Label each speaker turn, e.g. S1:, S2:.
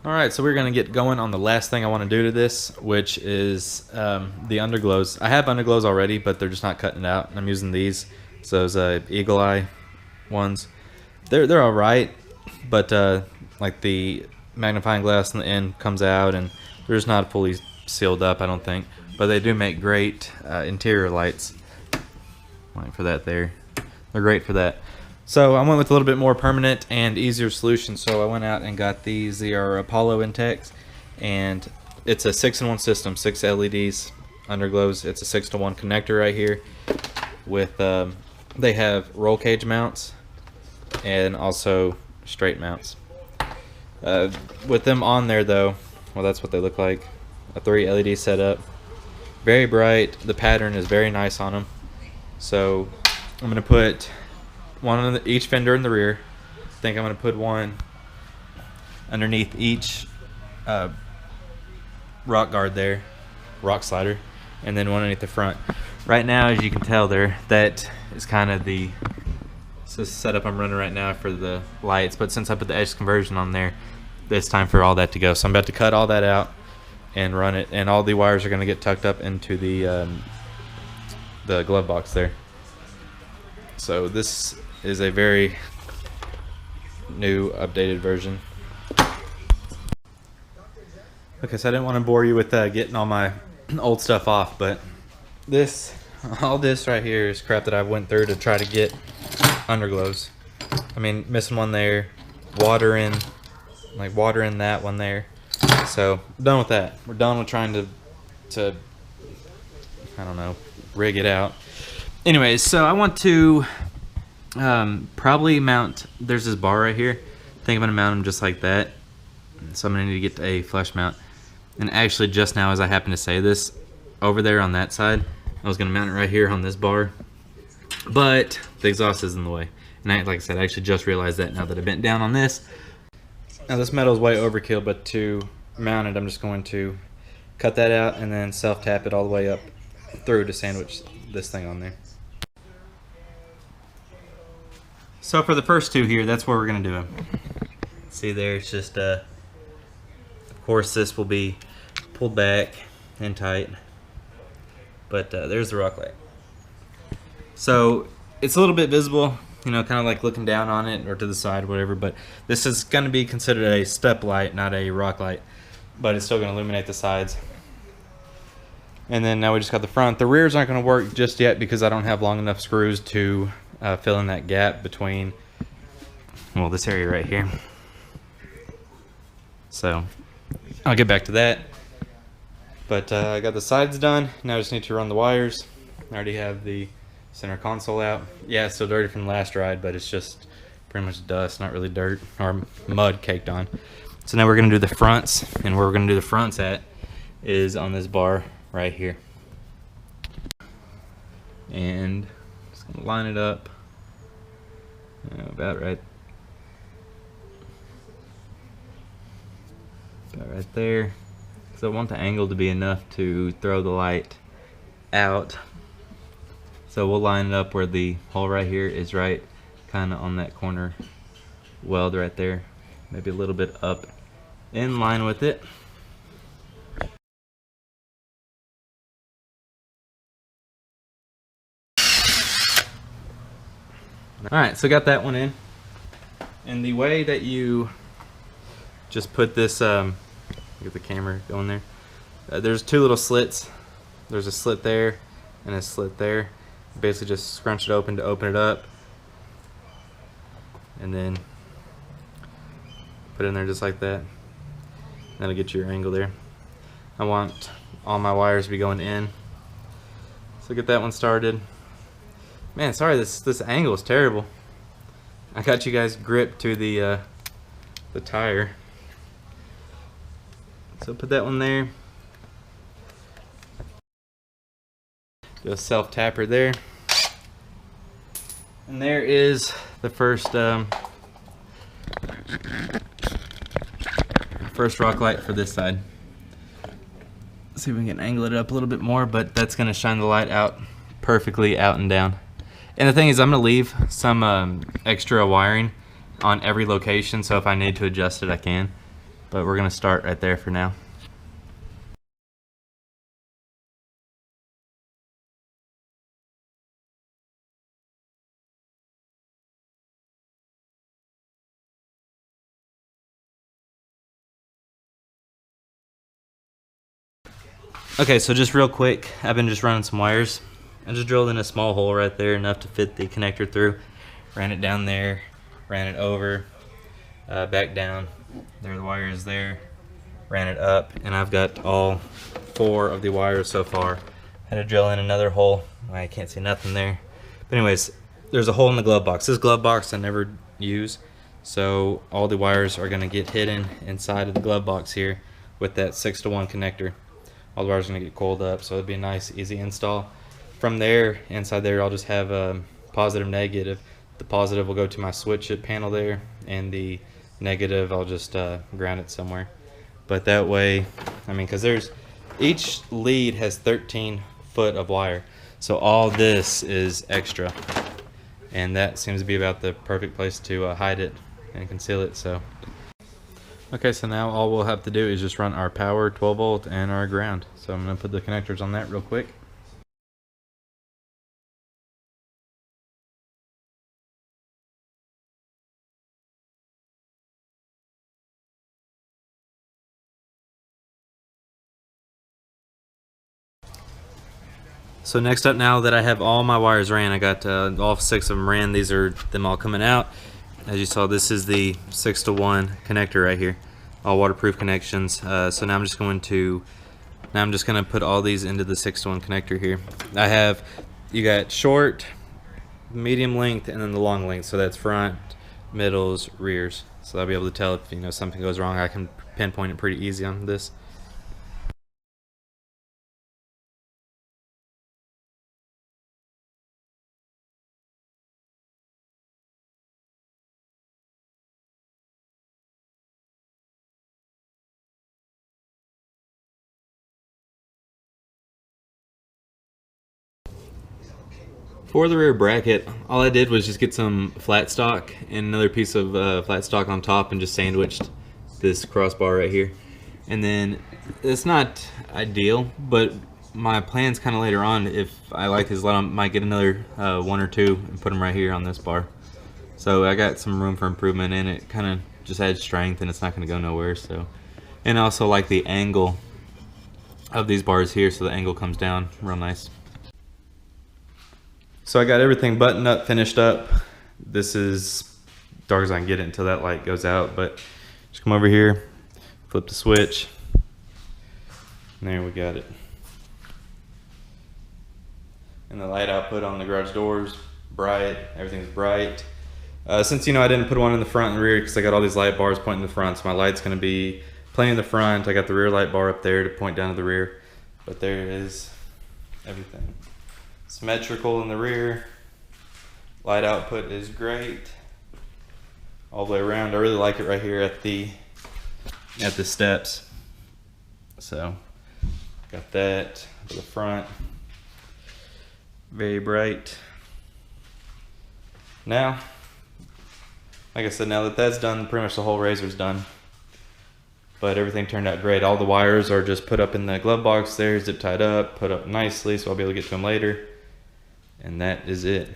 S1: Alright, so we're going to get going on the last thing I want to do to this, which is the underglows. I have underglows already, but they're just not cutting it out. I'm using these. So those Eagle Eye ones. They're alright, but like the magnifying glass on the end comes out, and they're just not fully sealed up, I don't think. But they do make great interior lights. Like for that there. They're great for that. So I went with a little bit more permanent and easier solution. So I went out and got these. They are Apollointech, and it's a 6-in-1 system, 6 LEDs, underglows. It's a 6-to-1 connector right here. With they have roll cage mounts and also straight mounts. With them on there though, well, that's what they look like. A 3 LED setup, very bright. The pattern is very nice on them. So I'm gonna put one on each fender in the rear. I think I'm going to put one underneath each rock guard there, rock slider, and then one underneath the front. Right now, as you can tell there, that is kind of the setup I'm running right now for the lights. But since I put the edge conversion on there, it's time for all that to go. So I'm about to cut all that out and run it, and all the wires are going to get tucked up into the glove box there. So this is a very new, updated version. Okay, so I didn't want to bore you with getting all my old stuff off, but all this right here is crap that I went through to try to get underglows. I mean, missing one there, water in that one there. So done with that. We're done with trying to I don't know, rig it out. Anyways, so I want to probably mount, there's this bar right here. I think I'm gonna mount them just like that. So I'm gonna need to get a flush mount. And actually just now, as I happen to say this, over there on that side, I was gonna mount it right here on this bar, but the exhaust is in the way. And like I said, I actually just realized that now that I bent down on this. Now this metal is way overkill, but to mount it, I'm just going to cut that out and then self-tap it all the way up through to sandwich this thing on there. So for the first two here, that's where we're gonna do them. See there, it's just of course this will be pulled back and tight, but there's the rock light. So it's a little bit visible, you know, kind of like looking down on it or to the side, whatever, but this is gonna be considered a step light, not a rock light, but it's still gonna illuminate the sides. And then now we just got the front. The rears aren't gonna work just yet because I don't have long enough screws to fill in that gap between, well, this area right here. So I'll get back to that. But I got the sides done. Now I just need to run the wires. I already have the center console out. Yeah, it's still dirty from the last ride, but it's just pretty much dust, not really dirt or mud caked on. So now we're gonna do the fronts, and where we're gonna do the fronts at is on this bar right here. And just gonna line it up about right there, because I want the angle to be enough to throw the light out. So we'll line it up where the hole right here is, right kind of on that corner weld right there, maybe a little bit up in line with it. Alright, so got that one in. And the way that you just put this, get the camera going there. There's two little slits. There's a slit there and a slit there. Basically just scrunch it open to open it up. And then put it in there just like that. That'll get you your angle there. I want all my wires to be going in. So get that one started. Man, sorry, this angle is terrible. I got you guys gripped to the tire. So put that one there. Do a self-tapper there. And there is the first rock light for this side. Let's see if we can angle it up a little bit more, but that's gonna shine the light out perfectly out and down. And the thing is, I'm gonna leave some extra wiring on every location, so if I need to adjust it, I can. but we're gonna start right there for now. Okay, so just real quick, I've been just running some wires. I just drilled in a small hole right there, enough to fit the connector through. Ran it down there, ran it over, back down. There the wire is there. Ran it up, and I've got all 4 of the wires so far. Had to drill in another hole. I can't see nothing there. But anyways, there's a hole in the glove box. This glove box I never use, so all the wires are gonna get hidden inside of the glove box here with that 6-to-1 connector. All the wires are gonna get coiled up, so it'll be a nice, easy install. From there, inside there, I'll just have a positive, negative. The positive will go to my switch it panel there, and the negative, I'll just ground it somewhere. But that way, I mean, because each lead has 13 foot of wire, so all this is extra, and that seems to be about the perfect place to hide it and conceal it. So okay, so now all we'll have to do is just run our power 12 volt and our ground. So I'm going to put the connectors on that real quick. So next up, now that I have all my wires ran, I got all 6 of them ran. These are them all coming out. As you saw, this is the 6-to-1 connector right here, all waterproof connections. So now I'm just going to put all these into the 6-to-1 connector here. You got short, medium length, and then the long length. So that's front, middles, rears. So I'll be able to tell if something goes wrong. I can pinpoint it pretty easy on this. For the rear bracket, all I did was just get some flat stock and another piece of flat stock on top and just sandwiched this crossbar right here. And then it's not ideal, but my plans kind of later on, if I like these, I might get another 1 or 2 and put them right here on this bar. So I got some room for improvement, and it kind of just adds strength, and it's not going to go nowhere. So, and I also like the angle of these bars here, so the angle comes down real nice. So I got everything buttoned up, finished up. This is dark as I can get it until that light goes out, but just come over here, flip the switch, and there we got it. And the light output on the garage doors, bright, everything's bright. Since I didn't put one in the front and rear because I got all these light bars pointing in the front, so my light's gonna be plenty in the front. I got the rear light bar up there to point down to the rear, but there is everything. Symmetrical in the rear. Light output is great all the way around. I really like it right here at the steps. So got that to the front. Very bright. Now, like I said, now that that's done, pretty much the whole razor's done. But everything turned out great. All the wires are just put up in the glove box there, zip tied up, put up nicely, so I'll be able to get to them later. And that is it.